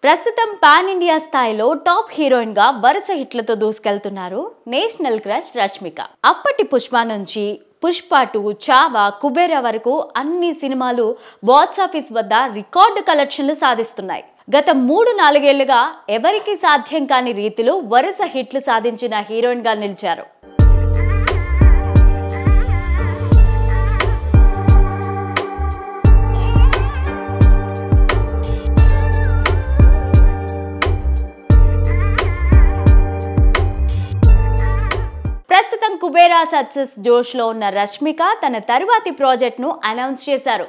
ప్రస్తుతం pan India స్థాయిలో top heroine గా వరుస హిట్లతో దూసుకెళ్తున్నారు నేషనల్ క్రష్ రష్మిక. అప్పటి పుష్ప నుంచి పుష్ప 2, చావా, కుబేరా వరకు అన్ని సినిమాలు బాక్సాఫీస్ వద్ద రికార్డు కలెక్షన్లు సాధిస్తున్నాయి. గత 3-4 ఏళ్లుగా ఎవరికి సాధ్యం కాని రీతిలో వరుస హిట్లు సాధించిన హీరోయిన్ గా నిలిచారు. ప్రస్తుతం కుబేరా సక్సెస్ జోష్ లో ఉన్న రష్మిక తన తరువాతి ప్రాజెక్ట్ ను అనౌన్స్ చేశారు.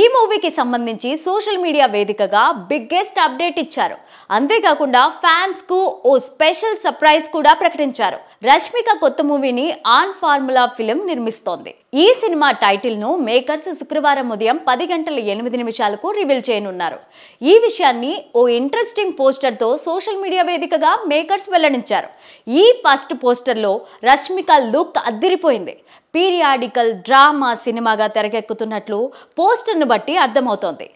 ఈ మూవీకి సంబంధించి సోషల్ మీడియా వేదికగా బిగ్గెస్ట్ అప్డేట్ ఇచ్చారు. అంతేకాకుండా ఫ్యాన్స్ కు ఓ స్పెషల్ సర్ప్రైజ్ కూడా ప్రకటించారు. రష్మిక కొత్త మూవీని ఆన్ ఫార్ములా ఫిలిం నిర్మిస్తోంది. ఈ సినిమా టైటిల్ ను మేకర్స్ శుక్రవారం ఉదయం 10:08 రివీల్ చేయనున్నారు. ఈ విషయాన్ని ఓ ఇంట్రెస్టింగ్ పోస్టర్ తో సోషల్ మీడియా వేదికగా మేకర్స్ వెల్లడించారు. ఈ ఫస్ట్ పోస్టర్ లో రష్మిక లుక్ అద్దిరిపోయింది. పీరియాడికల్ డ్రామా సినిమాగా తెరకెక్కుతున్నట్లు పోస్టర్ ను బట్టి అర్థమవుతోంది.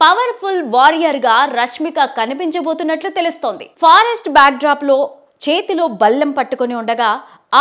పవర్ఫుల్ వారియర్ గా రష్మిక కనిపించబోతున్నట్లు తెలుస్తోంది. ఫారెస్ట్ బ్యాక్ డ్రాప్ లో చేతిలో బల్లెం పట్టుకుని ఉండగా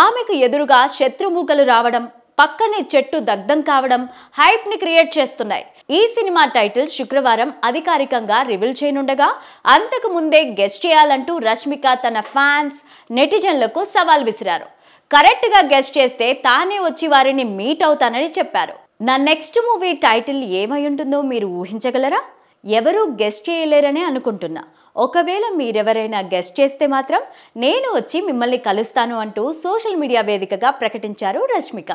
ఆమెకు ఎదురుగా శత్రుమూకలు రావడం, పక్కనే చెట్టు దగ్ధం కావడం హైప్ ని క్రియేట్ చేస్తున్నాయి. ఈ సినిమా టైటిల్ శుక్రవారం అధికారికంగా రివీల్ చేయనుండగా అంతకు ముందే గెస్ట్ చేయాలంటూ రష్మిక తన ఫ్యాన్స్, నెటిజన్లకు సవాల్ విసిరారు. కరెక్ట్ గా గెస్ట్ చేస్తే తానే వచ్చి వారిని మీట్ అవుతానని చెప్పారు. నా నెక్స్ట్ మూవీ టైటిల్ ఏమై ఉంటుందో మీరు ఊహించగలరా? ఎవరూ గెస్ట్ చేయలేరనే అనుకుంటున్నా. ఒకవేళ మీరెవరైనా గెస్ట్ చేస్తే మాత్రం నేను వచ్చి మిమ్మల్ని కలుస్తాను అంటూ సోషల్ మీడియా వేదికగా ప్రకటించారు రష్మిక.